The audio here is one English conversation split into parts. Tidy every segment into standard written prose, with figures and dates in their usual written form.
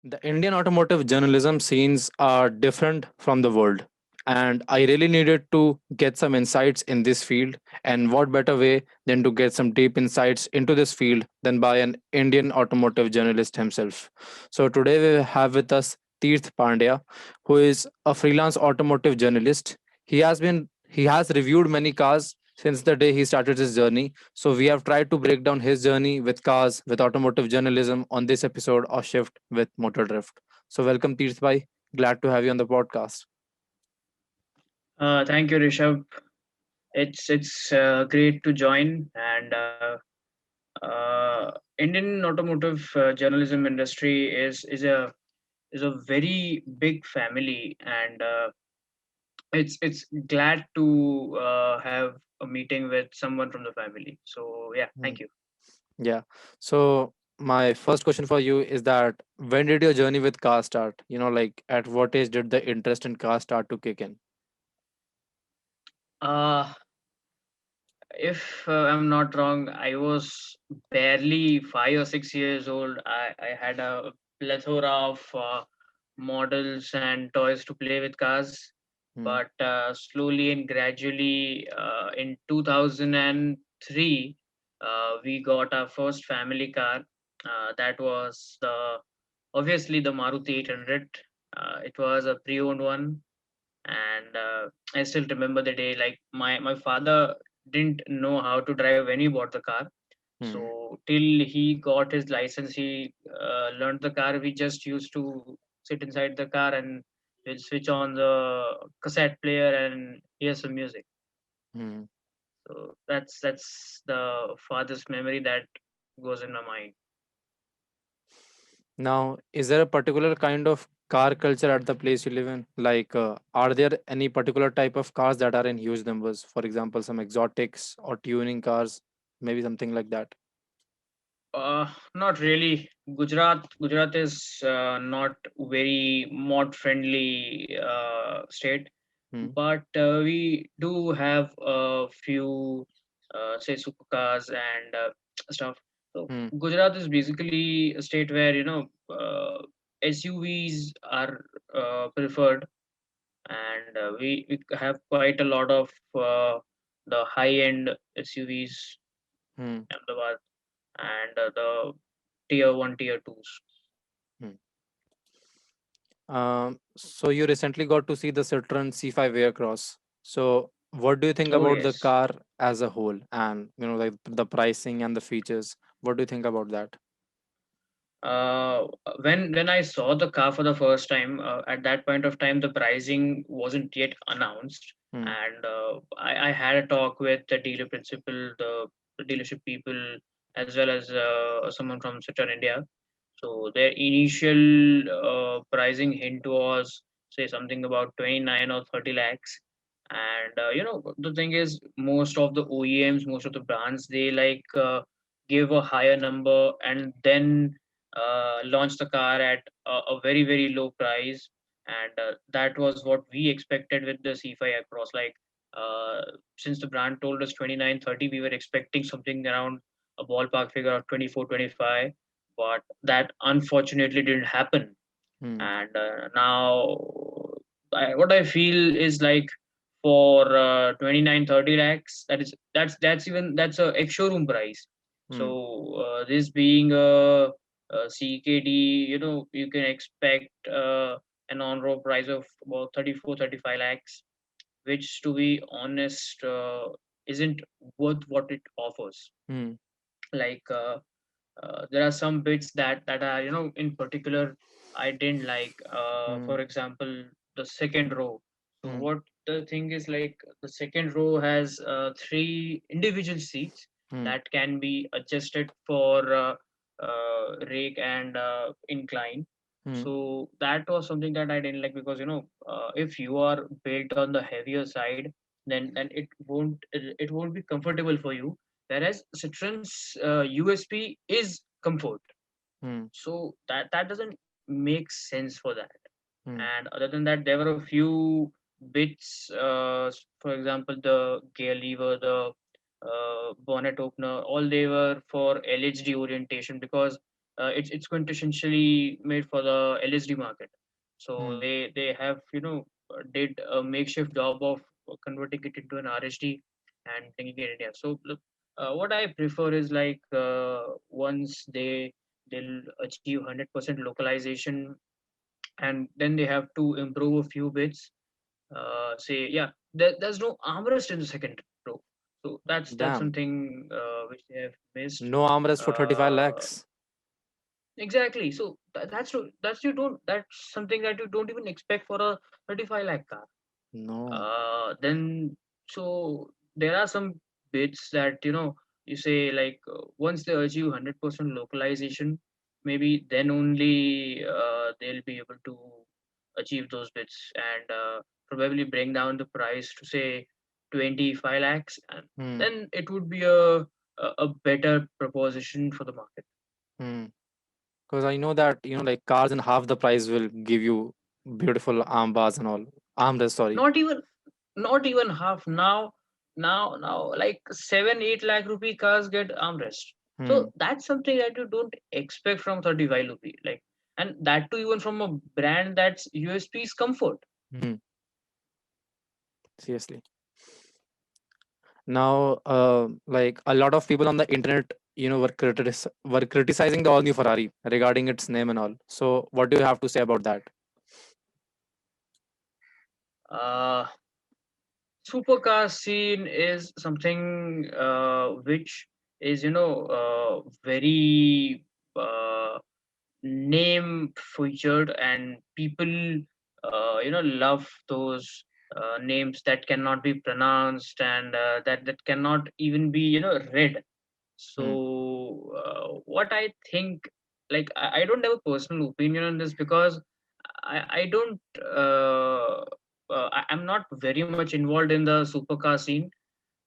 The Indian automotive journalism scenes are different from the world, and I really needed to get some insights in this field. And what better way than to get some deep insights into this field than by an Indian automotive journalist himself? So, today we have with us Tirth Pandya, who is a freelance automotive journalist. He has reviewed many cars since the day he started his journey. So we have tried to break down his journey with cars, with automotive journalism on this episode of Shift with Motordrift. So welcome, Tirth Bhai. Glad to have you on the podcast. Thank you, Rishabh. It's great to join, and Indian automotive journalism industry is a very big family, and it's glad to have a meeting with someone from the family. So yeah, Hmm. thank you. Yeah. So my first question for you is that when did your journey with cars start? Like at what age did the interest in cars start to kick in? Uh, if I'm not wrong, I was barely 5 or 6 years old. I had a plethora of models and toys to play with cars. Hmm. But slowly and gradually, in 2003, we got our first family car. That was obviously the Maruti 800. It was a pre-owned one, and I still remember the day. Like my father didn't know how to drive when he bought the car, Hmm. so till he got his license, he learned the car. We just used to sit inside the car and we'll switch on the cassette player and hear some music. Hmm. So that's the farthest memory that goes in my mind. Now, is there a particular kind of car culture at the place you live in? Like, are there any particular type of cars that are in huge numbers? For example, some exotics or tuning cars, maybe something like that. Not really. Gujarat is not very mod friendly state, Hmm. but we do have a few say supercars and stuff. So Hmm. Gujarat is basically a state where SUVs are preferred, and we have quite a lot of the high end SUVs Hmm. in Ahmedabad, and the tier 1 tier 2s. Hmm. So you recently got to see the Citroen C5 Aircross. So what do you think Oh about the yes. car as a whole, and like the pricing and the features? What do you think about that? uh, when I saw the car for the first time, at that point of time the pricing wasn't yet announced, Hmm. and I had a talk with the dealer principal, the dealership people, as well as someone from Citroen India. So their initial pricing hint was say something about 29 or 30 lakhs. And the thing is, most of the OEMs, most of the brands, they like give a higher number and then launch the car at a very very low price. And that was what we expected with the C5 Across. Like uh, since the brand told us 29, 30, we were expecting something around a ballpark figure of 24, 25, but that unfortunately didn't happen. Hmm. And now what I feel is like for 29, 30 lakhs, that's a ex showroom price. Hmm. So this being a CKD, you can expect an on road price of about 34, 35 lakhs, which to be honest isn't worth what it offers. Hmm. Like there are some bits that are, in particular I didn't like. Hmm. For example, the second row. So Hmm. what the thing is, like, the second row has three individual seats Hmm. that can be adjusted for rake and incline. Hmm. So that was something that I didn't like, because if you are built on the heavier side, then it won't be comfortable for you, whereas Citroen's USP is comfort. Hmm. So that doesn't make sense for that. Hmm. And other than that, there were a few bits. For example, the gear lever, the bonnet opener, all they were for LHD orientation, because it's quintessentially made for the LSD market. So Hmm. they have did a makeshift job of converting it into an RSD and bringing it in India. So look, what I prefer is like once they'll achieve 100% localization, and then they have to improve a few bits. Say yeah, there's no armrest in the second row, so that's Damn. something which they have missed. No armrest for 35 Uh, lakhs. exactly. So that's something that you don't even expect for a 35 lakh car. No. Then so there are some bits that you say like once they achieve 100% localization, maybe then only they'll be able to achieve those bits, and probably bring down the price to say 25 lakhs, and Hmm. then it would be a better proposition for the market. Hmm. Because I know that, like cars in half the price will give you beautiful arm bars and all. Armrest, sorry. Not even not even half now. Now like 7-8 lakh rupee cars get armrest. Hmm. So that's something that you don't expect from 35 rupee, like, and that too even from a brand that's USP is comfort. Hmm. Seriously. Now, like a lot of people on the internet, were criticizing the all new Ferrari regarding its name and all. So, what do you have to say about that? uh Supercar scene is something which is very name featured, and people love those names that cannot be pronounced, and that cannot even be read. Hmm. So what I think, like, I don't have a personal opinion on this, because I don't I'm not very much involved in the supercar scene,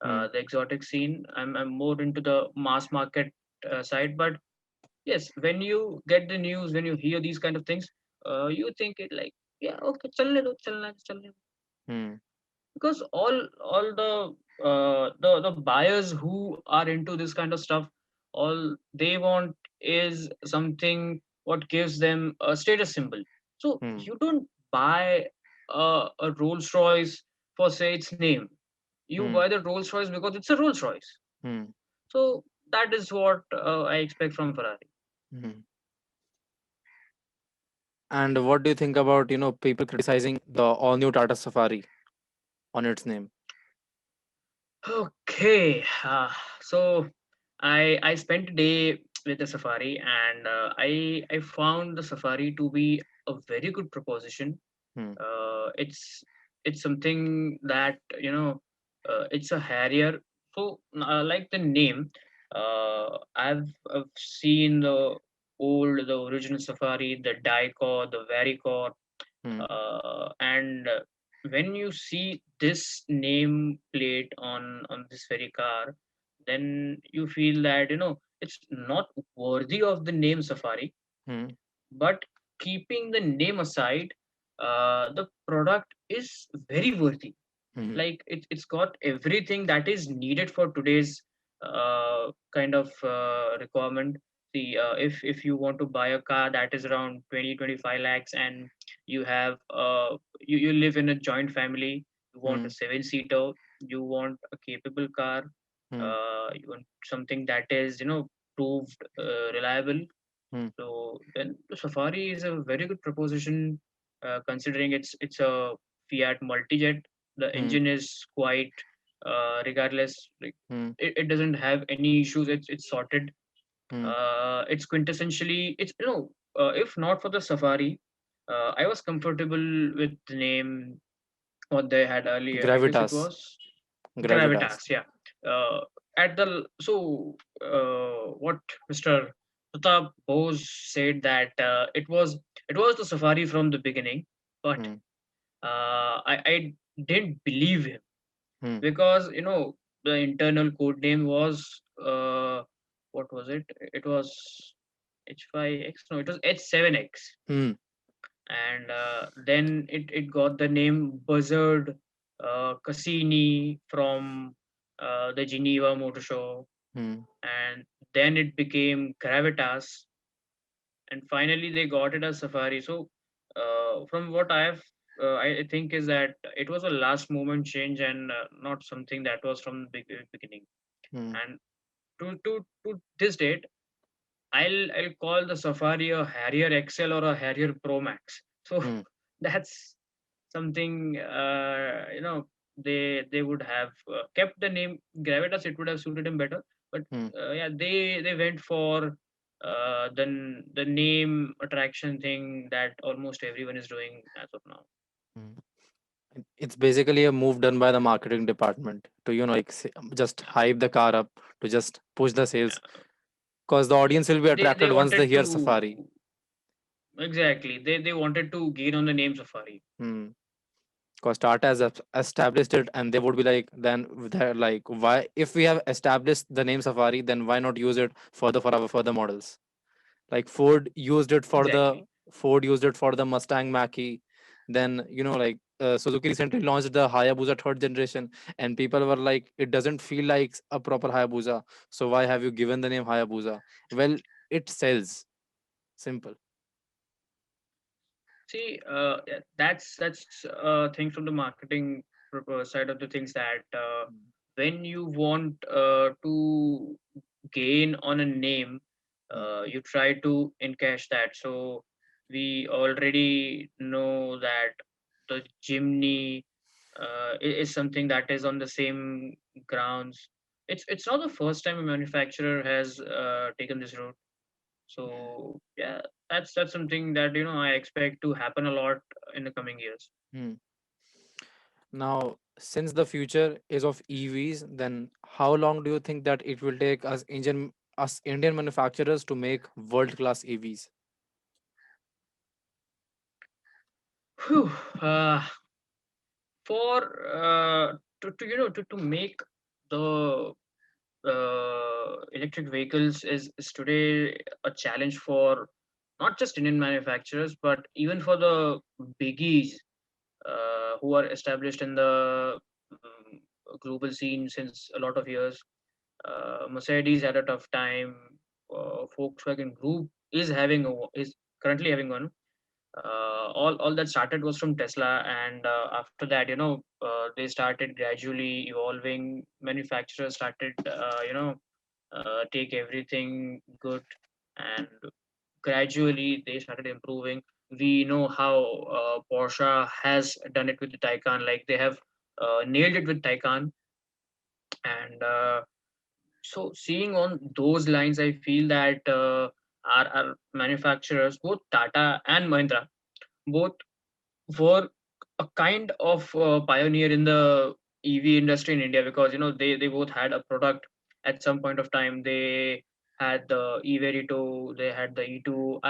Hmm. the exotic scene. I'm more into the mass market side. But yes, when you get the news, when you hear these kind of things, you think it like, yeah, okay, chalne do, chalne do. Hmm. Because all the buyers who are into this kind of stuff, all they want is something what gives them a status symbol. So Hmm. you don't buy a Rolls Royce for say its name. You Hmm. buy the Rolls Royce because it's a Rolls Royce. Hmm. So that is what I expect from Ferrari. Hmm. And what do you think about, people criticizing the all new Tata Safari on its name? Okay, so I spent a day with the Safari, and I found the Safari to be a very good proposition. Hmm. It's something that it's a Harrier. So like the name, I've seen the original Safari, the Diecor, the Varicore, Hmm. and when you see this name plate on this very car, then you feel that it's not worthy of the name Safari. Hmm. But keeping the name aside, the product is very worthy. Hmm. Like it's got everything that is needed for today's kind of requirement. See, if you want to buy a car that is around 20-25 lakhs, and you have you live in a joint family, you want a Hmm. 7-seater, you want a capable car, Hmm. you want something that is proved reliable. Hmm. So then the Safari is a very good proposition, considering it's a Fiat multijet. The Hmm. engine is quite regardless. Like Hmm. it doesn't have any issues. It's sorted. Hmm. It's quintessentially it's if not for the Safari, I was comfortable with the name what they had earlier. I guess it Gravitas. was Gravitas. Gravitas. Yeah. Uh, at the so what Mr. Pratap Bose said that it was the Safari from the beginning, but Hmm. I didn't believe him, Hmm. because the internal code name was what was it? It was H5X. No, it was H7X, Hmm. and then it got the name Buzzard Cassini from the Geneva Motor Show, Hmm. and then it became Gravitas, and finally they got it as Safari. So from what I think is that it was a last moment change, and not something that was from the beginning. Hmm. And to this date, I'll call the Safari a Harrier XL or a Harrier Pro Max. So Hmm. that's something, they would have kept the name Gravitas. It would have suited him better. But Hmm. yeah, they went for the name attraction thing that almost everyone is doing as of now. Hmm. It's basically a move done by the marketing department to, like, just hype the car up, to just push the sales, Yeah, because the audience will be they attracted once they wanted hear Safari. to, exactly, they wanted to gain on the name Safari. Hmm. Because Tata has established it, and they would be like, then they're like, why, if we have established the name Safari, then why not use it further for our further models? Like Exactly. Ford used it for the Mustang Mach-E. Then, like, Suzuki recently launched the Hayabusa third generation, and people were like, it doesn't feel like a proper Hayabusa, so why have you given the name Hayabusa? Well, it sells. Simple. See, yeah, that's thing from the marketing side of the things, that when you want to gain on a name, Hmm. you try to encash that. So we already know that the Jimny is something that is on the same grounds. It's not the first time a manufacturer has taken this route. So yeah, that's something that I expect to happen a lot in the coming years. Hmm. Now, since the future is of EVs, then how long do you think that it will take us Indian manufacturers to make world class EVs? Whew, uh, for to to make the electric vehicles is today a challenge for not just Indian manufacturers, but even for the biggies who are established in the global scene since a lot of years. Mercedes had a tough time. Volkswagen Group is currently having one. All that started was from Tesla, and after that, they started gradually evolving. Manufacturers started, take everything good, and gradually they started improving. We know how Porsche has done it with the Taycan, like they have nailed it with Taycan, and so seeing on those lines, I feel that our manufacturers, both Tata and Mahindra, both were a kind of pioneer in the EV industry in India, because they both had a product at some point of time. They had the E-Verito, they had the E2.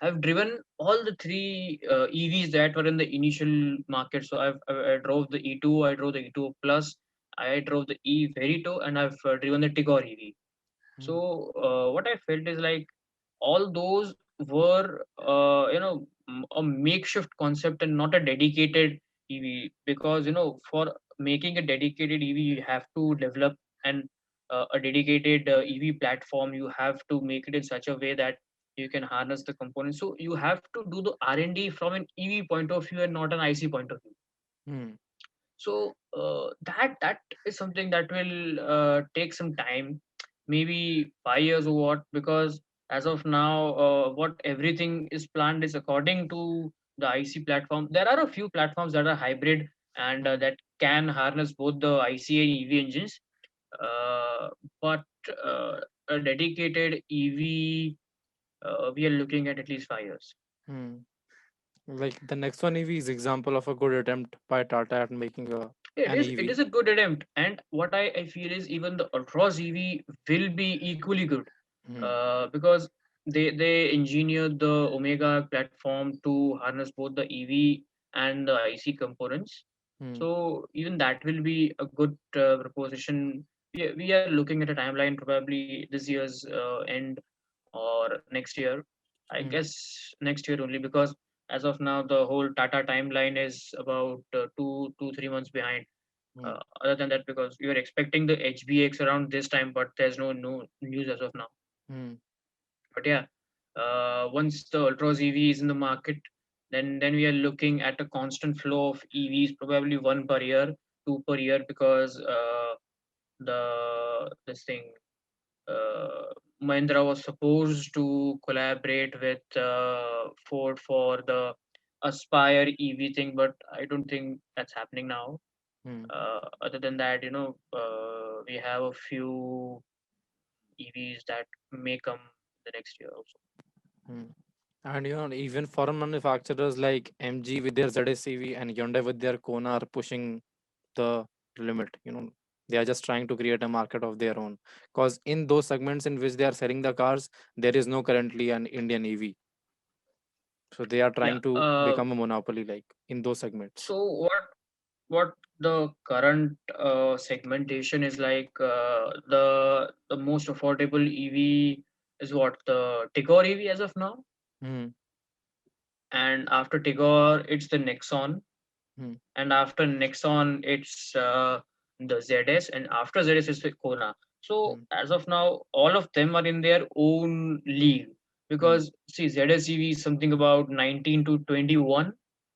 I've driven all the three EVs that were in the initial market. So I drove the E2, I drove the E2 Plus, I drove the E-Verito, and I've driven the Tigor EV. Hmm. So what I felt is like all those were a makeshift concept and not a dedicated EV, because for making a dedicated EV you have to develop an a dedicated EV platform. You have to make it in such a way that you can harness the components. So you have to do the R&D from an EV point of view and not an IC point of view. Hmm. So that is something that will take some time, maybe 5 years or what, because as of now, what everything is planned is according to the IC platform. There are a few platforms that are hybrid, and Hmm. that can harness both the IC and EV engines, uh, but uh, a dedicated EV, we are looking at least 5 years. Hmm. Like the next one EV is example of a good attempt by Tata at making It an is it EV. is a good attempt, and what I feel is even the Ultras EV will be equally good, Hmm. because they engineered the Omega platform to harness both the EV and the IC components. Hmm. So even that will be a good proposition. We are looking at a timeline, probably this year's end or next year. I Hmm. guess next year only, because as of now the whole Tata timeline is about 2 3 months behind. Hmm. Other than that, because we were expecting the HBX around this time, but there's no news as of now. Hmm. But yeah, Once the Ultras EV is in the market, then we are looking at a constant flow of EVs, probably one per year, two per year, because the this thing Mahindra was supposed to collaborate with Ford for the Aspire EV thing, but I don't think that's happening now. Hmm. Other than that, we have a few EVs that may come the next year also. Hmm. And even foreign manufacturers like MG with their ZSEV and Hyundai with their Kona are pushing the limit. They are just trying to create a market of their own. Because in those segments in which they are selling the cars, there is no currently an Indian EV. So they are Yeah. trying to become a monopoly like in those segments. So what the current segmentation is like? The most affordable EV is what, the Tigor EV as of now, Hmm. and after Tigor it's the Nexon, Hmm. and after Nexon it's the ZS, and after ZS is the Kona. So Hmm. as of now, all of them are in their own league, Hmm. because see, ZS EV is something about 19 to 21,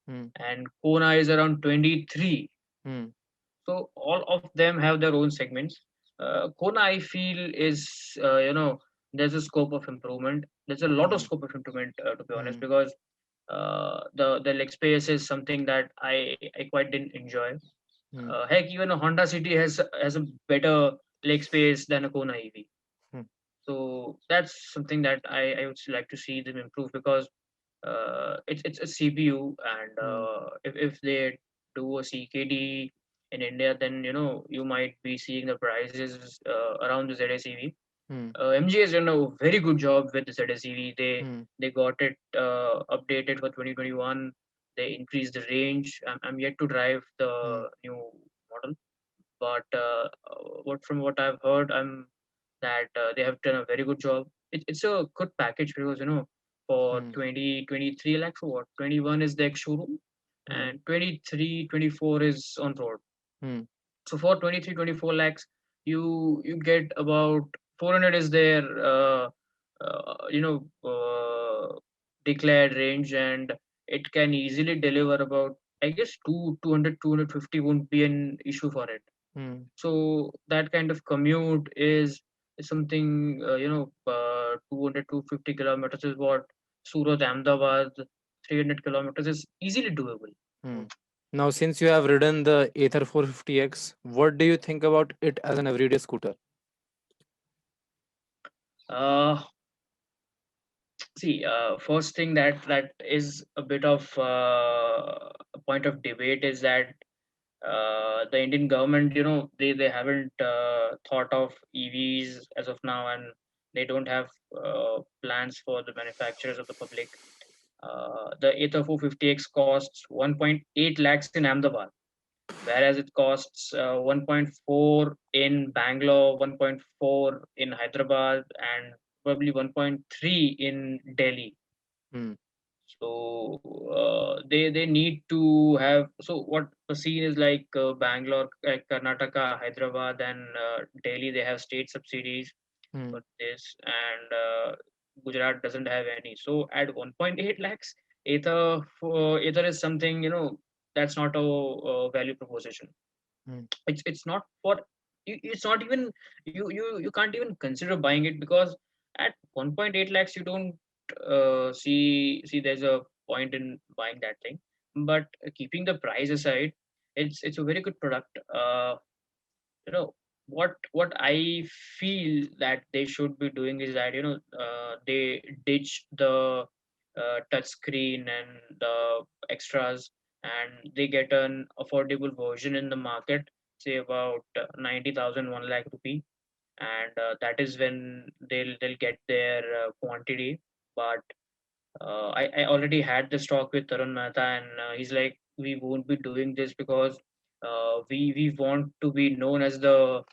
Hmm. and Kona is around 23. Hmm. So all of them have their own segments. Kona, I feel, is there's a scope of improvement. There's a lot of Hmm. scope of improvement, to be honest, Hmm. because the leg space is something that I quite didn't enjoy. Hmm. Heck, even a Honda City has a better leg space than a Kona EV. Hmm. So that's something that I would like to see them improve, because it's a CPU, and Hmm. if they do a CKD in India, then you might be seeing the prices around the ZSEV. Hmm. MG has done a very good job with the ZSEV. Hmm. They got it updated for 2021. They increased the range. I'm yet to drive Hmm. the new model, but what from what I've heard, that they have done a very good job. It's a good package, because for Hmm. 20 23 lakhs, or what, 21 is the ex showroom, Hmm. and 23 24 is on road. Hmm. So for 23 24 lakhs, you get about 400 is their declared range, and it can easily deliver about, I guess, 200 250 won't be an issue for it. Hmm. So that kind of commute is something, 200 kilometers is what Surat Ahmedabad, 300 kilometers is easily doable. Hmm. So, Now, since you have ridden the Ather 450X, what do you think about it as an everyday scooter? uh, see, first thing that is a bit of a point of debate is that the Indian government, they haven't thought of EVs as of now, and they don't have plans for the manufacturers of the public. The Ather 450X costs 1.8 lakhs in Ahmedabad, whereas it costs 1.4 in Bangalore, 1.4 in Hyderabad, and probably 1.3 in Delhi. Hmm. So they need to have, so what the scene is like, Bangalore, Karnataka, Hyderabad, and Delhi. They have state subsidies Hmm. for this, and Gujarat doesn't have any. So at 1.8 lakhs, Ather is something, that's not a value proposition. Hmm. It's not for it's not even, you can't even consider buying it, because at 1.8 lakhs you don't see there's a point in buying that thing. But keeping the price aside, it's a very good product. You know what I feel that they should be doing is that, they ditch the touch screen and the extras, and they get an affordable version in the market, say about 90,000, 1 lakh rupee, and that is when they'll get their quantity. But I already had this talk with Tarun Mehta, and he's like, we won't be doing this, because we want to be known as the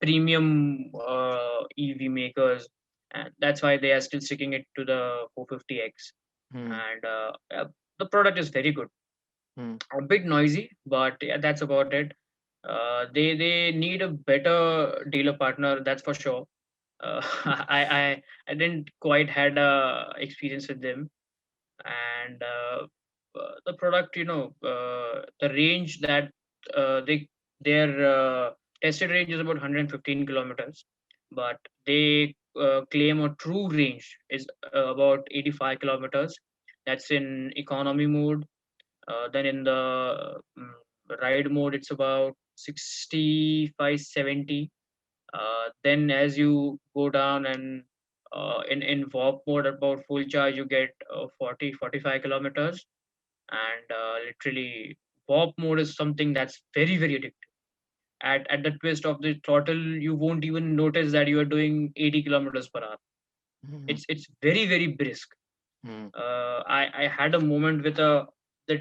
premium EV makers, and that's why they are still sticking it to the 450X, Hmm. and the product is very good. Hmm. A bit noisy, but yeah, that's about it. They need a better dealer partner, that's for sure. I didn't quite had a experience with them. And the product, the range that their tested range is about 115 kilometers, but they claim a true range is about 85 kilometers. That's in economy mode. Then in the ride mode, it's about 65, 70. Then as you go down and in warp mode about full charge, you get 40, 45 kilometers. And literally, warp mode is something that's very, very addictive. At the twist of the throttle, you won't even notice that you are doing 80 kilometers per hour. Hmm. It's very, very brisk. Hmm. I had a moment with the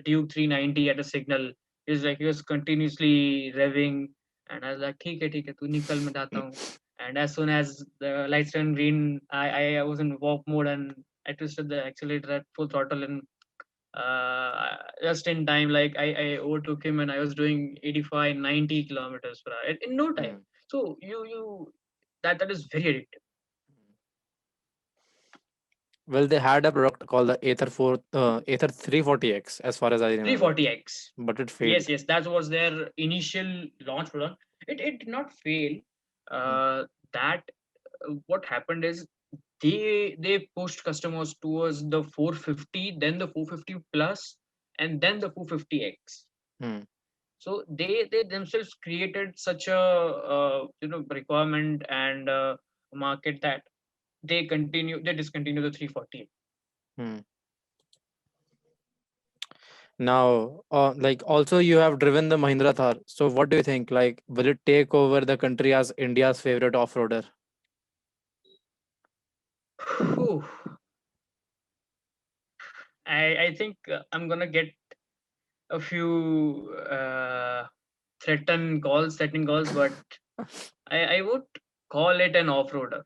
Duke 390 at a signal. He was continuously revving, and I was like, ठीक है, तू निकल मैं जाता हूँ." And as soon as the lights turned green, I was in warp mode and I twisted the accelerator at full throttle, and just in time, like I overtook him and I was doing 85, 90 kilometers per hour in no time. Hmm. So you that is very addictive. Well, they had a product called the Ather 340X, as far as I remember, 340x. but it Yes, failed. yes, that was their initial launch product. It did not fail. Hmm. That What happened is they pushed customers towards the 450, then the 450 plus, and then the 450x. Hmm. So they themselves created such a requirement and market that they discontinue the 340. Hmm. Now, like also you have driven the Mahindra Thar. So what do you think? Like, will it take over the country as India's favorite off-roader? Whew. I think I'm gonna get a few threatening calls, but I would call it an off-roader.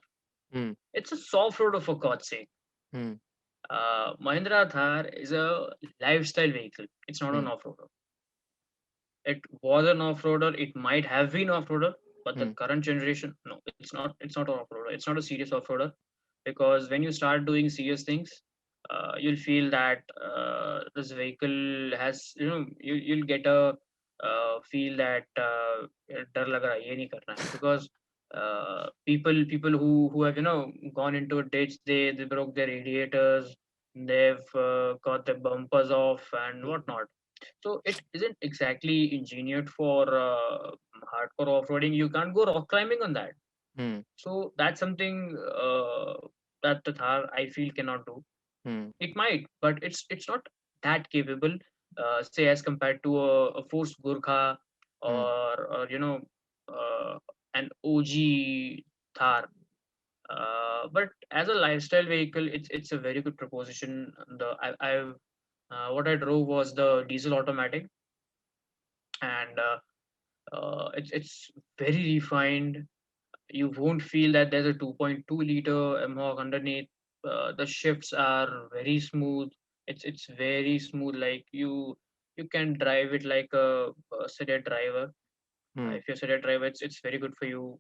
Hmm. It's a soft roader for God's sake. Hmm. Mahindra Thar is a lifestyle vehicle. It's not Hmm. an off-roader. It was an off-roader. It might have been off-roader, but the Hmm. current generation, no, it's not. It's not an off-roader. It's not a serious off-roader, because when you start doing serious things, you'll feel that this vehicle has, you'll get a feel that डर लग रहा है, ये नहीं करना है, because people who have gone into a ditch, they broke their radiators, they've got their bumpers off and whatnot. So it isn't exactly engineered for hardcore off-roading. You can't go rock climbing on that. Hmm. So that's something that the Thar I feel cannot do. Hmm. It might, but it's not that capable. Say as compared to a Force Gurkha, Hmm. or uh, an OG Thar. But as a lifestyle vehicle, it's a very good proposition. I've What I drove was the diesel automatic, and it's very refined. You won't feel that there's a 2.2 liter mHawk underneath. The shifts are very smooth. It's very smooth. Like you can drive it like a sedan driver. Hmm. If you're a sedan driver, it's very good for you.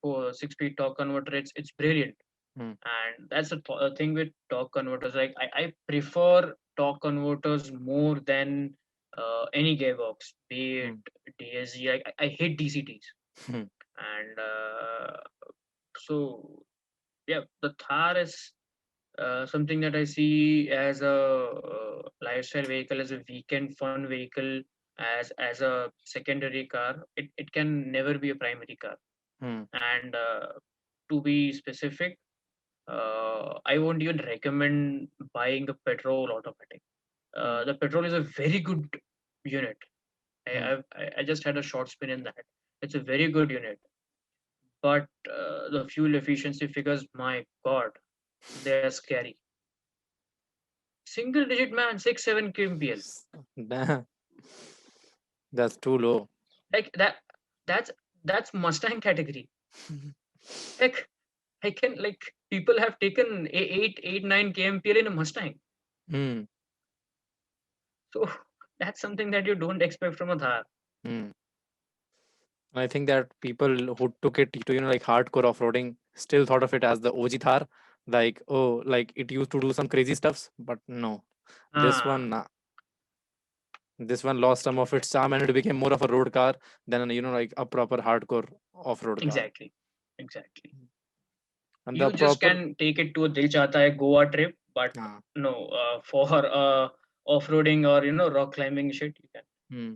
For 6-speed torque converter, it's brilliant. Hmm. And that's the thing with torque converters. Like I prefer torque converters more than any gearbox, be it Hmm. DSG. Like I hate DCTs. Hmm. And so yeah, the Thar is something that I see as a lifestyle vehicle, as a weekend fun vehicle, as a secondary car. It can never be a primary car. Hmm. And to be specific, I won't even recommend buying a petrol automatic. Hmm. The petrol is a very good unit. Hmm. I just had a short spin in that. It's a very good unit, but the fuel efficiency figures, my God, they are scary. Single digit, man, 6-7 kmpl. Damn, that's too low. Like that. That's that's Mustang category. Heck, I can like people have taken 8, 9 kmpl in a Mustang. Hmm. So that's something that you don't expect from a Thar. Hmm. And I think that people who took it to, like hardcore off-roading still thought of it as the OG Thar. Like, oh, like it used to do some crazy stuffs, but no. This Ah, one, nah. This one lost some of its charm and it became more of a road car than, like a proper hardcore off-road car. exactly, exactly. And the You just proper, can take it to a Dil Chahta Hai Goa trip, but ah, no, for off-roading or rock climbing shit, you can. hmm.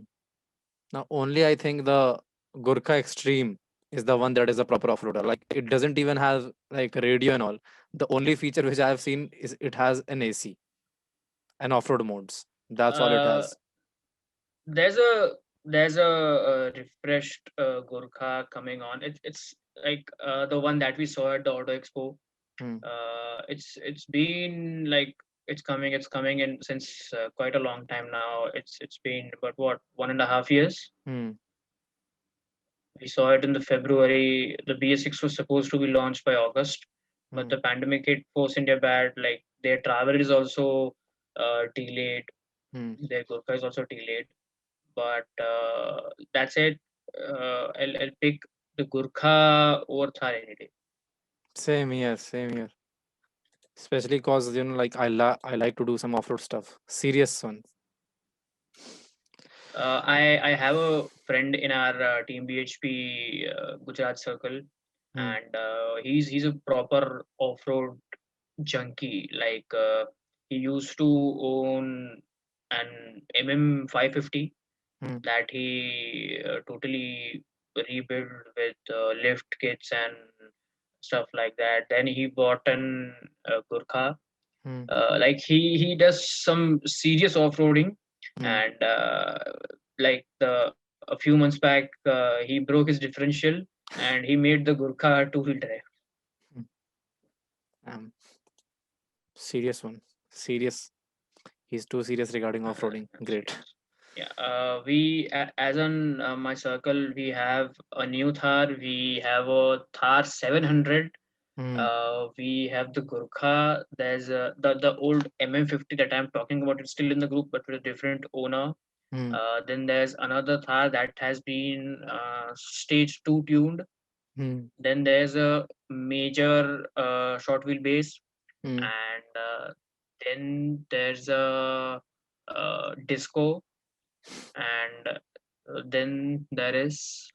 Now only I think the Gurkha Extreme is the one that is a proper off-roader. Like it doesn't even have like radio and all. The only feature which I have seen is it has an AC and off-road modes. That's all it Uh, has. there's a refreshed Gurkha coming on. It's like the one that we saw at the Auto Expo. Hmm. It's been like it's coming in since quite a long time now. It's been about what 1.5 years. Hmm. We saw it in the February. The BS6 was supposed to be launched by August, but Hmm. the pandemic hit, forced India bad. Like their travel is also delayed. Hmm. Their Gurkha is also delayed. But that's it. I'll pick the Gurkha over Thar any day. Same here, same here. Especially cause like I like to do some off-road stuff. Serious one. I have a friend in our team BHP Gujarat circle, Hmm. and he's a proper off-road junkie. Like he used to own an MM 550 Hmm. that he totally rebuilt with lift kits and stuff like that. Then he bought an Gurkha. Hmm. Like he does some serious off-roading, Hmm. and a few months back he broke his differential and he made the Gurkha two-wheel drive. Hmm. Um, Serious one. Serious. He's too serious regarding off-roading. Great. Serious. Yeah, as on my circle, we have a new Thar. We have a Thar 700. Hmm. We have the Gurkha. There's the old MM 50 that I'm talking about. It's still in the group, but with a different owner. Hmm. Then there's another Thar that has been stage two tuned. Hmm. Then there's a major short wheelbase, Hmm. and then there's a disco, and then there is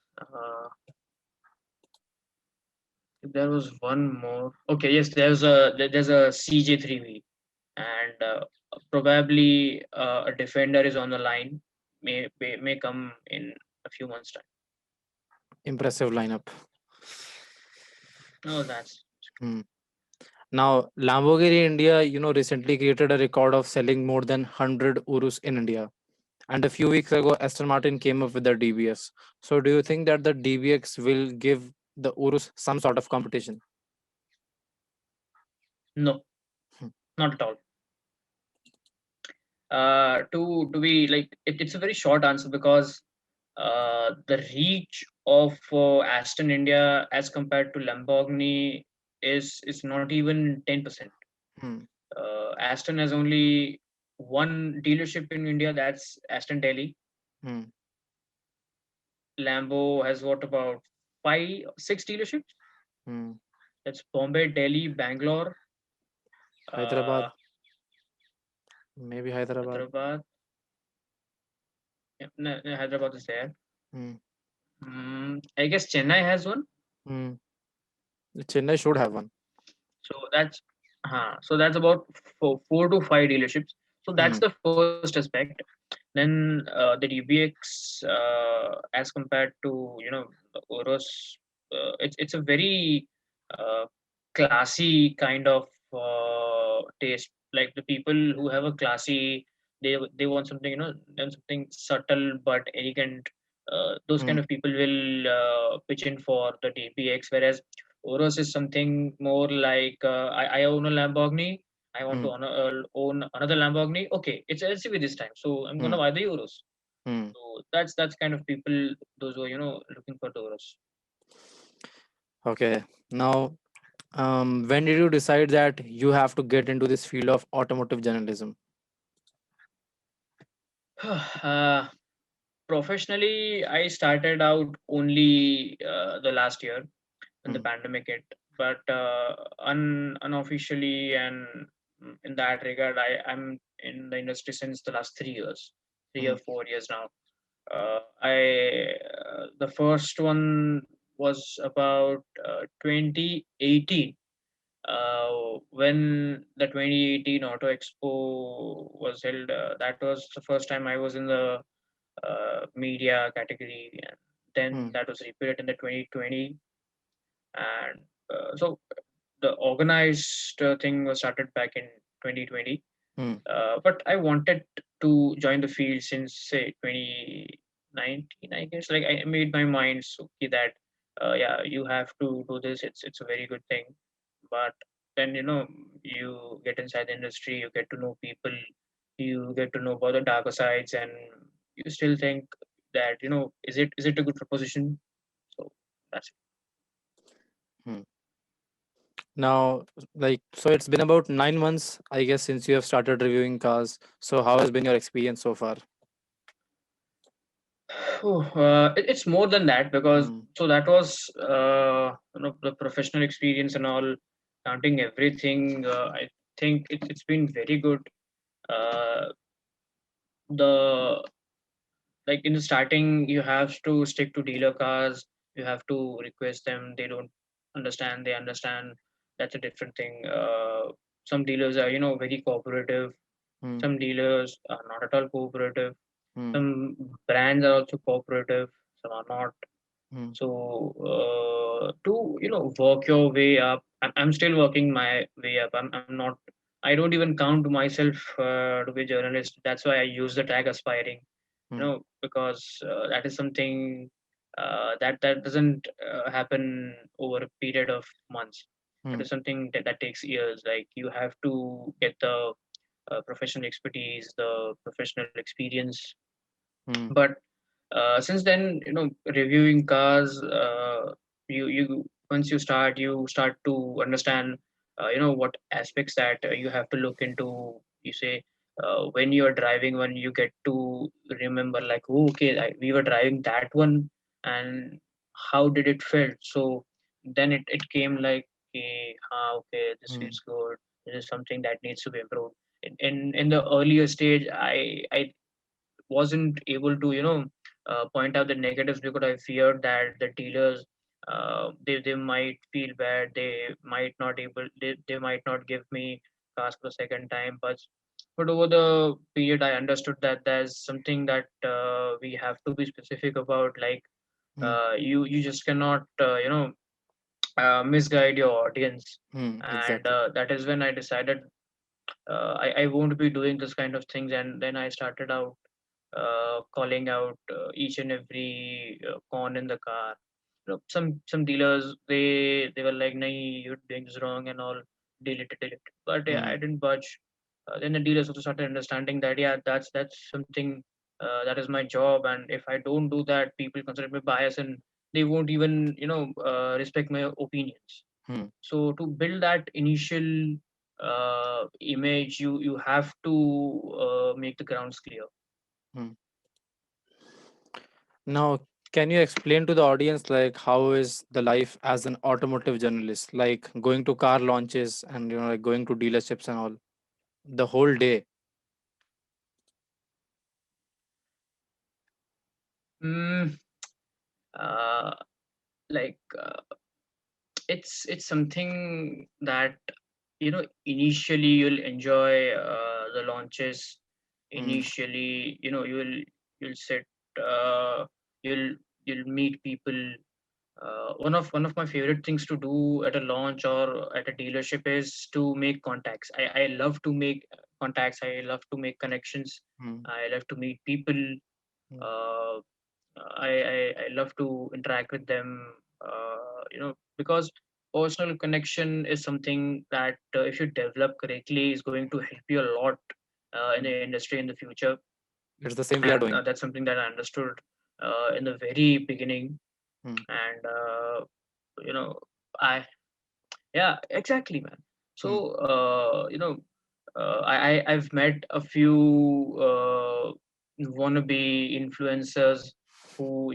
there was one more. Okay, yes, there's a CJ3V, and probably a defender is on the line. May come in a few months time. Impressive lineup. No, that's Hmm. Now, Lamborghini India, recently created a record of selling more than 100 Urus in India. And a few weeks ago, Aston Martin came up with the DBS. So, do you think that the DBX will give the Urus some sort of competition? no, Hmm. not at all. To be like it's a very short answer because the reach of Aston India as compared to Lamborghini is not even 10%. Hmm. Aston has only one dealership in India, that's Aston Delhi. Hmm. Lambo has what about five, six dealerships? Hmm. That's Bombay, Delhi, Bangalore, Hyderabad, uh, maybe Hyderabad. Hyderabad. Yeah, no, no, Hyderabad is there. Hmm. I guess Chennai has one. Hmm. Chennai should have one. So that's about four to five dealerships. So that's Hmm. the first aspect. Then the DBX, as compared to the Urus, it's a very uh, classy kind of taste. Like the people who have a classy, they want something something subtle but elegant. Those Hmm. kind of people will pitch in for the DBX, whereas Urus is something more like I own a Lamborghini. I want Hmm. to own another Lamborghini. Okay, it's LCV this time, so I'm Hmm. gonna buy the Urus. Hmm. So that's kind of people those who are looking for the Urus. Okay. Now, when did you decide that you have to get into this field of automotive journalism? uh, Professionally, I started out only the last year when the Hmm. pandemic hit, but unofficially and in that regard, I'm in the industry since the last 3 years, three Hmm. or 4 years now. I The first one was about 2018, when the 2018 Auto Expo was held. That was the first time I was in the media category, and then Hmm. that was repeated in the 2020. And so the organized thing was started back in 2020. Hmm. But I wanted to join the field since say 2019, I guess. Like I made my mind so okay that yeah, you have to do this. It's a very good thing. But then you get inside the industry, you get to know people, you get to know about the darker sides, and you still think that is it a good proposition? So that's Hmm. Now, like, so it's been about 9 months, I guess, since you have started reviewing cars. So, how has been your experience so far? it's more than that, because Hmm. so that was the professional experience and all. Counting everything, I think it's been very good. Uh, the Like in the starting, you have to stick to dealer cars. You have to request them. They don't understand. They understand. That's a different thing. Some dealers are very cooperative. Hmm. Some dealers are not at all cooperative. Hmm. Some brands are also cooperative. Some are not. Hmm. So to work your way up, I'm still working my way up. I'm not. I don't even count myself to be a journalist. That's why I use the tag aspiring. Hmm. Because that is something that doesn't happen over a period of months. That Hmm. is something that takes years. Like you have to get the professional expertise, the professional experience. Hmm. But since then, reviewing cars, you once you start to understand what aspects that you have to look into. You say when you're driving one, you get to remember like, oh, okay, we were driving that one, and how did it felt? So then it came like, okay, okay, this Hmm. feels good. This is something that needs to be improved. In the earlier stage, I wasn't able to point out the negatives, because I feared that the dealers, they might feel bad, they might not give me cars for the second time. But over the period, I understood that there's something that we have to be specific about. Like Hmm. you just cannot misguide your audience. Hmm. And Exactly. that is when I decided I won't be doing this kind of things. And then I started out calling out each and every con in the car. Some dealers, they were like, "Nahi, you're doing this wrong," and all. Delete it, delete it. But yeah, I Hmm. didn't budge. Then the dealers also started understanding that yeah, that's something that is my job, and if I don't do that, people consider me biased, and they won't even respect my opinions. Hmm. So to build that initial image, you have to make the grounds clear. Hmm. Now, can you explain to the audience like how is the life as an automotive journalist, like going to car launches and like going to dealerships and all the whole day? Mm, uh, like it's something that initially you'll enjoy the launches. Hmm. Initially, you'll sit, uh, you'll you'll meet people. One of my favorite things to do at a launch or at a dealership is to make contacts. I love to make contacts. I love to make connections. Hmm. I love to meet people. Hmm. Uh, I love to interact with them. Because personal connection is something that if you develop correctly is going to help you a lot in Hmm. the industry in the future. It's the same we are And doing. that's something that I understood in the very beginning. Hmm. And you know I yeah, exactly, man. Hmm. So I've met a few wannabe influencers who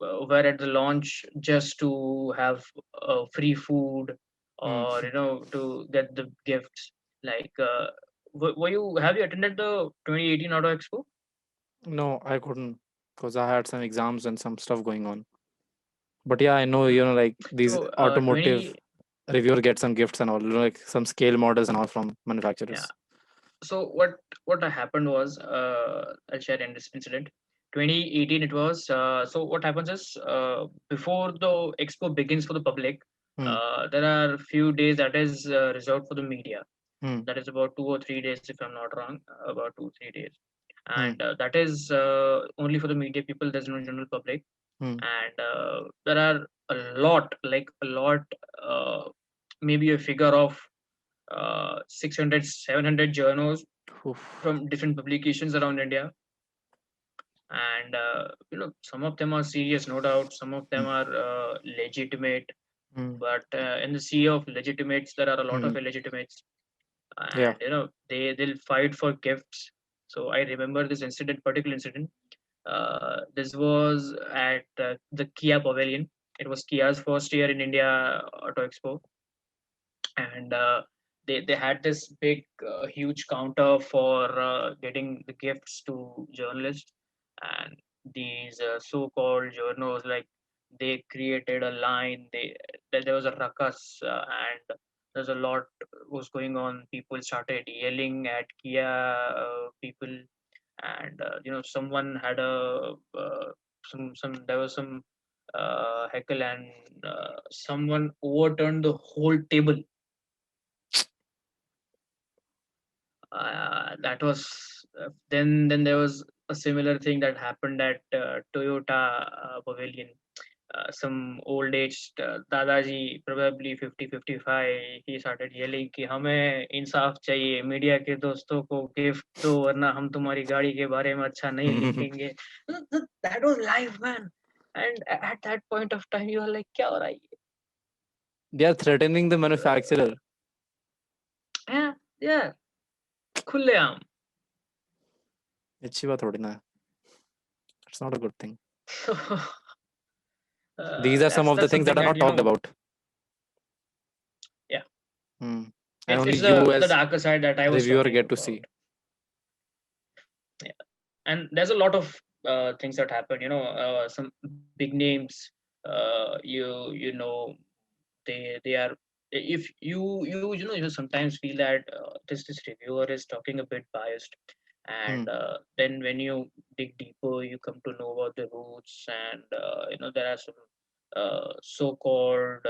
were at the launch just to have free food, Hmm. or to get the gifts. Like, were you have you attended the 2018 Auto Expo? No, I couldn't because I had some exams and some stuff going on. But yeah, I know, Hmm. like these So, automotive 20 reviewer get some gifts and all, like some scale models and all from yeah. manufacturers. So what happened was, I'll share in this incident. 2018 it was. So what happens is, before the expo begins for the public, Hmm. there are few days that is reserved for the media. Hmm. That is about 2 or 3 days, if I'm not wrong, about 2 3 days, Hmm. and that is only for the media people. There's no general public, Hmm. and there are a lot, like a lot, uh, maybe a figure of 600 700 journals Oof. from different publications around India, and some of them are serious, no doubt. Some of them Hmm. are legitimate, Hmm. but in the sea of legitimates, there are a lot Hmm. of illegitimates, Yeah. and they'll fight for gifts. So I remember this particular incident. This was at the Kia Pavilion. It was Kia's first year in India Auto Expo, and they had this big huge counter for getting the gifts to journalists, and these so-called journals, like, they created a line. There was a ruckus, and there's a lot was going on. People started yelling at Kia people, and someone had a some there was some heckle, and someone overturned the whole table. That was then there was a similar thing that happened at Toyota Pavilion. Some old aged Dadaji, probably 50 55, he started yelling कि हमें इंसाफ चाहिए, media के दोस्तों को gift दो वरना हम तुम्हारी गाड़ी के बारे में अच्छा नहीं They लिखेंगे. That was live, man. And at that point of time, you are like, क्या हो रहा है ये? are threatening the manufacturer. Yeah, yeah, खुलेआम. अच्छी बात थोड़ी ना है. It's not a good thing. So These are some of the that's things that something are that not talked about. yeah. Hmm. And It's only it's you the as darker side that I was reviewer talking get to about. see. Yeah. And there's a lot of things that happen. Some big names. They are. If you sometimes feel that this reviewer is talking a bit biased, Hmm. and then when you dig deeper, you come to know about the roots, and there are some so-called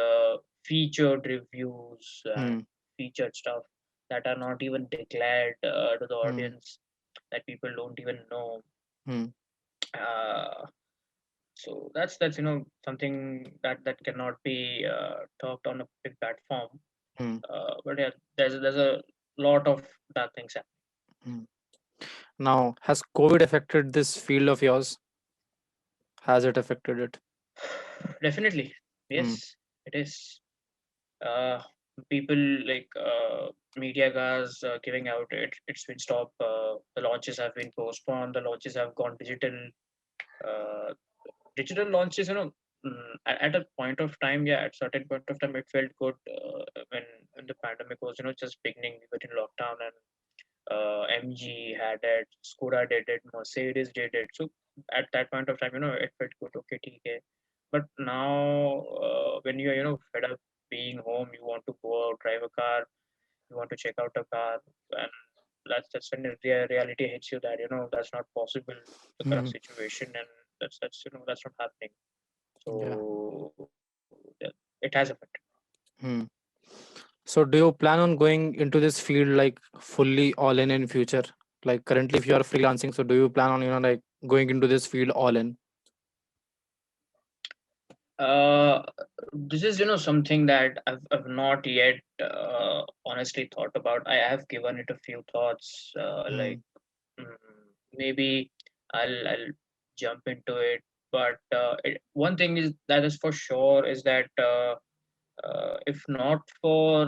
featured reviews and Hmm. featured stuff that are not even declared to the Hmm. audience, that people don't even know. Hmm. Uh, so that's something that cannot be talked on a big platform. Hmm. But yeah, there's a lot of dark things happening. Hmm. Now, has COVID affected this field of yours? Has it affected it? Definitely, Hmm. yes, it is. Uh, People, like, media guys giving out, it's been stopped. The launches have been postponed. The launches have gone digital. Uh, Digital launches, at a point of time, yeah, at certain point of time, it felt good, when the pandemic was, just beginning. We were in lockdown, and MG had it, Skoda did it, Mercedes did it. So at that point of time, it felt good. Okay, okay. But now, when you're, fed up being home, you want to go out, drive a car, you want to check out a car, and that's when the reality hits you that that's not possible, the current Hmm. situation, and that's not happening. Yeah. So yeah, it has affected. Hmm. So, do you plan on going into this field like fully all in future? Like currently, if you are freelancing, so do you plan on like going into this field all in? Uh, this is something that I've not yet honestly thought about. I have given it a few thoughts, Hmm. like, mm, maybe I'll jump into it. But one thing is that is for sure is that if not for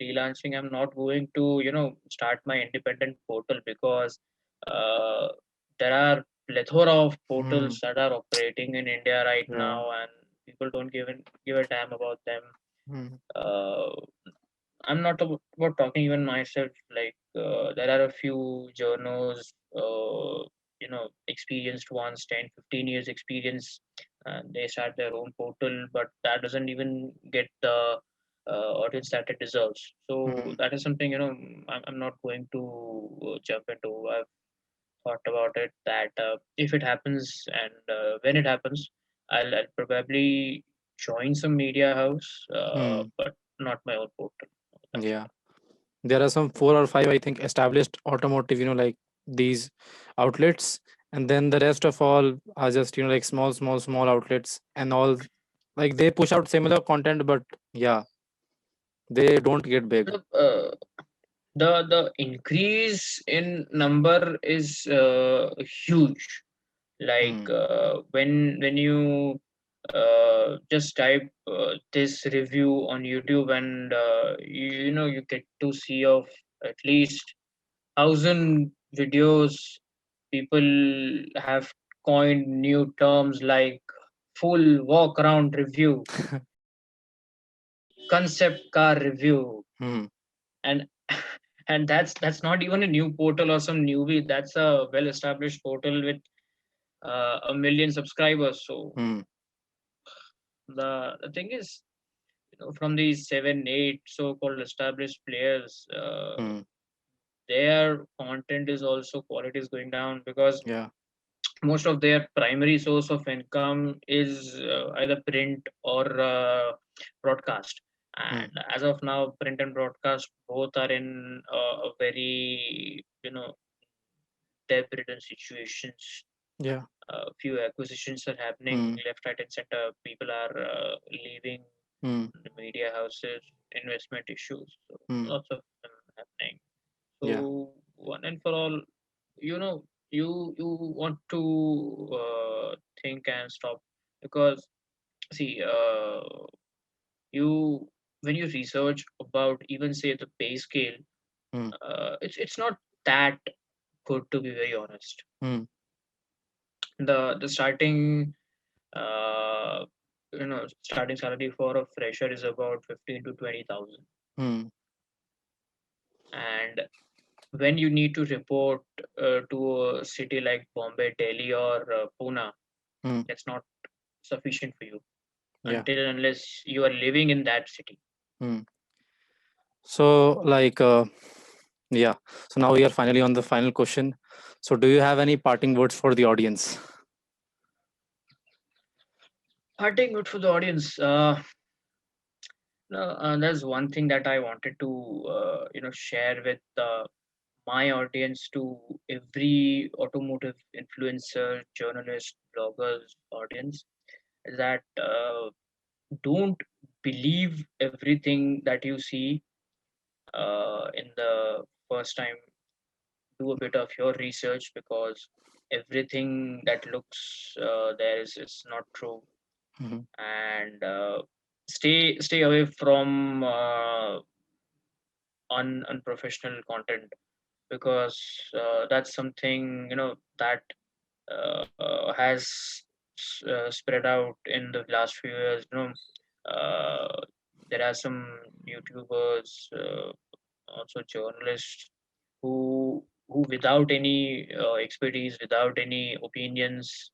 freelancing, I'm not going to start my independent portal, because uh, there are plethora of Hmm. portals that are operating in India right Yeah. now, and people don't give a damn about them. Hmm. Uh, I'm not about talking even myself. Like there are a few journos, experienced ones, 10, 15 years experience, and they start their own portal, but that doesn't even get the audience that it deserves. So Hmm. that is something I'm not going to jump into. I've thought about it that if it happens and when it happens, I'll probably join some media house, Hmm. but not my own portal. That's Yeah. There are some 4 or 5, I think, established automotive, like these outlets, and then the rest of all are just, like small outlets, and all like they push out similar content, but yeah, they don't get big. it. The increase in number is huge. Like Hmm. when you just type this review on YouTube, and you get to see of at least 1,000 videos. People have coined new terms like full walk around review, concept car review, Hmm. and and that's not even a new portal or some newbie. That's a well established portal with a million subscribers. So Hmm. the thing is, from these 7 8 so-called established players, Hmm. their content is also quality is going down, because Yeah. most of their primary source of income is either print or broadcast. Hmm. And as of now, print and broadcast both are in a very debt-ridden situations. Yeah. Few acquisitions are happening Hmm. left, right, and center. People are leaving Hmm. the media houses, investment issues, so Hmm. lots of them happening. Yeah. So one and for all, you want to think and stop, because see, you when you research about even say the pay scale, Hmm. it's not that good, to be very honest. Hmm. The starting uh, starting salary for a fresher is about 15 to 20,000, Hmm. and when you need to report to a city like Bombay, Delhi, or Pune, Hmm. that's not sufficient for you Yeah. until and unless you are living in that city. Hmm. So, like, yeah. So now we are finally on the final question. So, do you have any parting words for the audience? Parting good for the audience. No, there's one thing that I wanted to share with my audience, to every automotive influencer, journalist, bloggers audience, is that don't believe everything that you see in the first time. Do a bit of your research, because everything that looks there is not true. Mhm. And stay away from unprofessional content, because that's something that has spread out in the last few years. Uh, there are some YouTubers, also journalists, who without any expertise, without any opinions,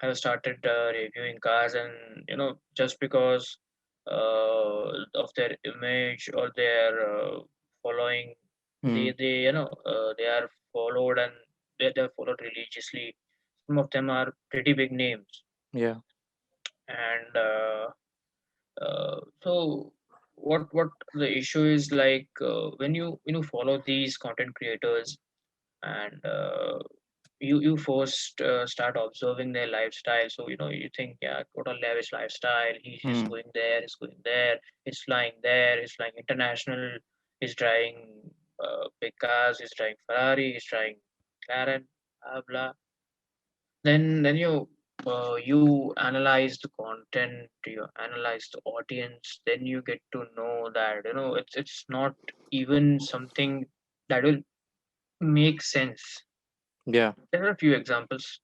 have started reviewing cars, and just because of their image or their following, Hmm. they are followed, and they're followed religiously. Some of them are pretty big names, Yeah. and so what the issue is, like when you follow these content creators, and you first start observing their lifestyle. So you think, yeah, what a lavish lifestyle. He's Hmm. going there, he's going there, he's flying there, he's flying international, he's driving big cars, he's driving Ferrari, he's driving McLaren, blah blah. Then you analyze the content, you analyze the audience, then you get to know that it's not even something that will make sense. Yeah. There are a few examples,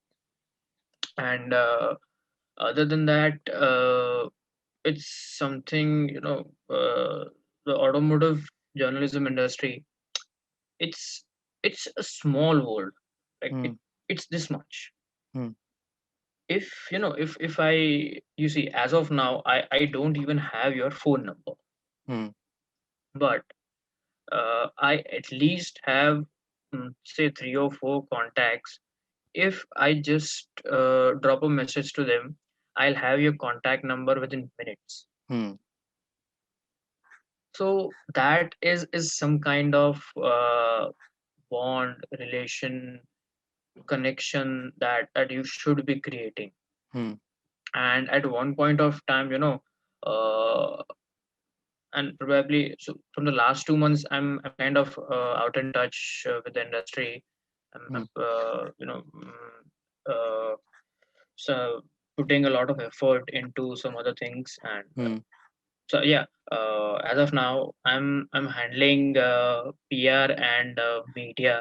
and other than that, it's something, the automotive journalism industry. It's it's a small world. Like Hmm. it's this much. Hmm. If if I, you see, as of now, I don't even have your phone number, Hmm. but I at least have, say, 3 or 4 contacts. If I just drop a message to them, I'll have your contact number within minutes. Hmm. So that is some kind of bond, relation, connection that you should be creating. Hmm. And at one point of time, uh, and probably, so from the last 2 months, I'm kind of out in touch with the industry. I'm Hmm. uh, so putting a lot of effort into some other things. And Hmm. so yeah, as of now, I'm handling PR and media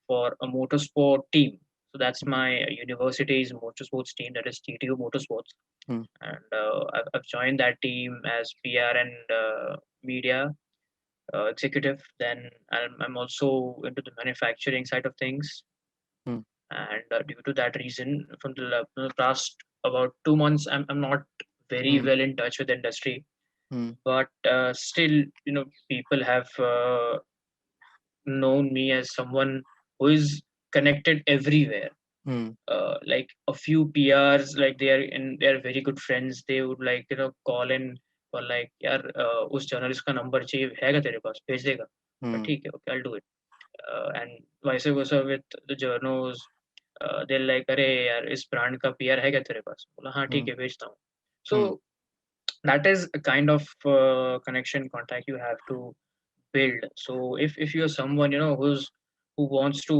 for a motorsport team. So that's my university's motorsports team, that is TTO Motorsports. Hmm. And I've joined that team as PR and media executive. Then I'm also into the manufacturing side of things. Hmm. And due to that reason, from the past about 2 months, I'm not very Hmm. well in touch with the industry. Hmm. But still, people have known me as someone who is connected everywhere. Hmm. Like a few PRs, like they're very good friends. They would, like, call in for, like, यार उस journalist का number चाहिए हैगा तेरे पास, भेज देगा? But Hmm. ठीक है, okay, I'll do it. And vice versa with the journos. They're like, अरे यार, इस brand का PR है क्या तेरे पास? बोला हाँ Hmm. ठीक है, भेजता हूँ. So Hmm. that is a kind of connection, contact you have to build. So if you're someone, who wants to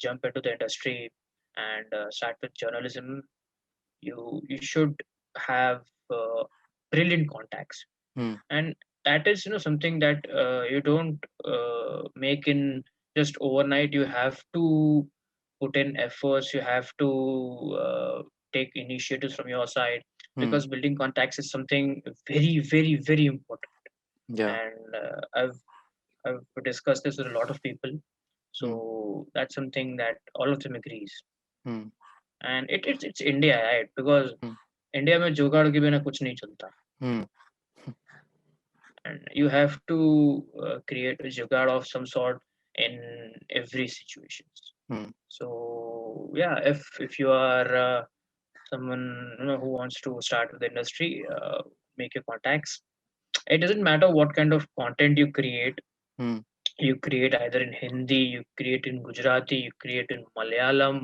jump into the industry and start with journalism, you should have uh, brilliant contacts. Hmm. And that is, something that you don't make in just overnight. You have to put in efforts. You have to take initiatives from your side, Hmm. because building contacts is something very, very, very important. Yeah. And I've discussed this with a lot of people. Hmm. So that's something that all of them agrees. Hmm. And it's India, right? Because Hmm. India में जुगाड़ के बिना कुछ नहीं चलता. Hmm. And you have to create a jugaad of some sort in every situation. Hmm. So yeah, if you are someone, who wants to start with the industry, make your contacts. It doesn't matter what kind of content you create. Hmm. You create either in Hindi, you create in Gujarati, you create in Malayalam,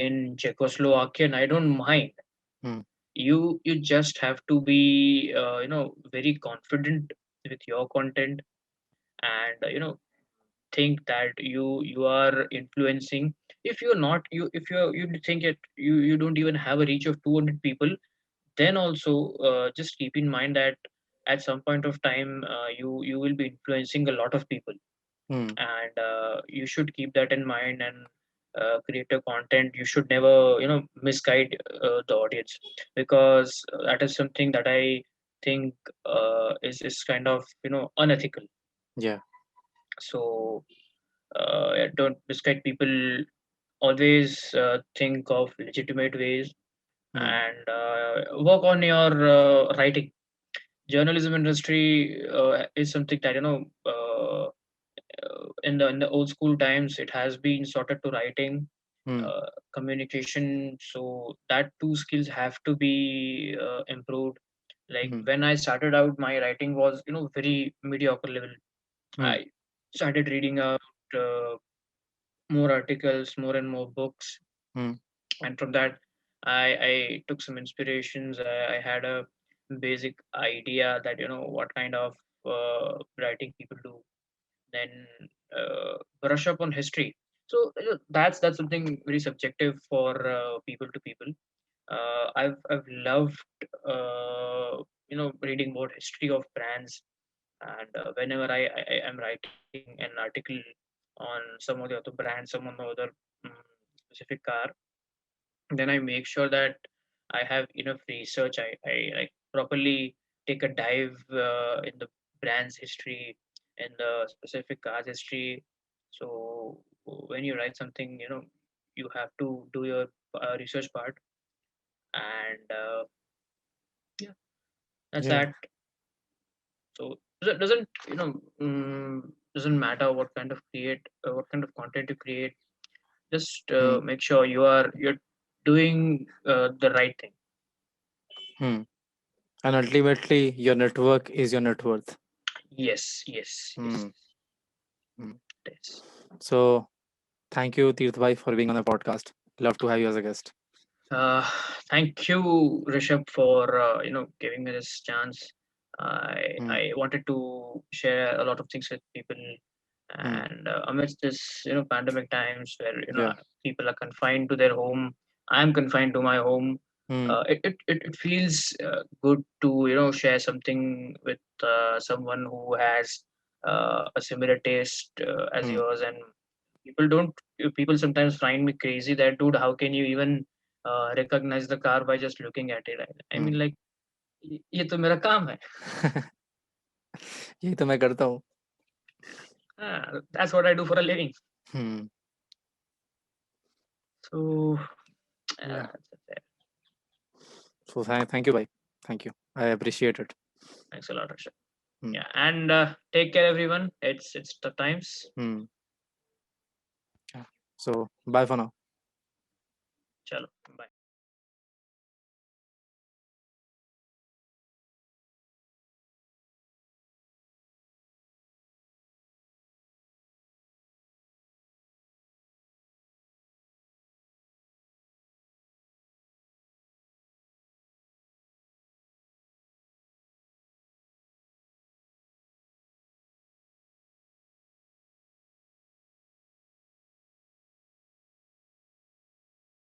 in Czechoslovakian, I don't mind. Hmm. You just have to be very confident with your content. And think that you are influencing. If you're not, you think it, you don't even have a reach of 200 people, then also just keep in mind that at some point of time, you will be influencing a lot of people. Hmm. And you should keep that in mind. And create a content. You should never misguide the audience, because that is something that I think is kind of unethical. Yeah. So yeah, don't misguide people. Always think of legitimate ways. Hmm. And work on your writing. Journalism industry is something that, in the old school times, it has been sorted to writing, Hmm. communication. So that two skills have to be improved. Like Hmm. when I started out, my writing was very mediocre level. Hmm. I started reading out more articles, more and more books. Hmm. And from that, I took some inspirations. I had a basic idea that, what kind of writing people do. Then brush up on history. So that's something very subjective for people to people. I've loved reading about history of brands. And whenever I am writing an article on some of the other brands, some of the other mm, specific car, then I make sure that I have enough research. I like properly take a dive in the brand's history, in the specific car's history. So when you write something, you have to do your research part, and yeah, that's Yeah. that. So doesn't doesn't matter what kind of content you create. Just Hmm. make sure you're doing the right thing. Hmm. And ultimately, your network is your net worth. Yes, yes, yes, Hmm. Hmm. yes. So, thank you, Tirth Bhai, for being on the podcast. Love to have you as a guest. Uh, Thank you, Rishabh, for giving me this chance. Hmm. I wanted to share a lot of things with people, Hmm. and amidst this pandemic times where Yeah. people are confined to their home, I'm confined to my home. Hmm. It feels good to share something with someone who has a similar taste as Hmm. yours, and people sometimes find me crazy that, dude, how can you even recognize the car by just looking at it? I Hmm. mean, like, ये तो मेरा काम है. यही तो मैं करता हूँ. That's what I do for a living. Hmm. So Yeah. that's it. So, thank you, bhai. Thank you. I appreciate it. Thanks a lot, Akshay. Hmm. Yeah, and take care, everyone. It's the times. Hmm. Yeah. So, bye for now. Chalo.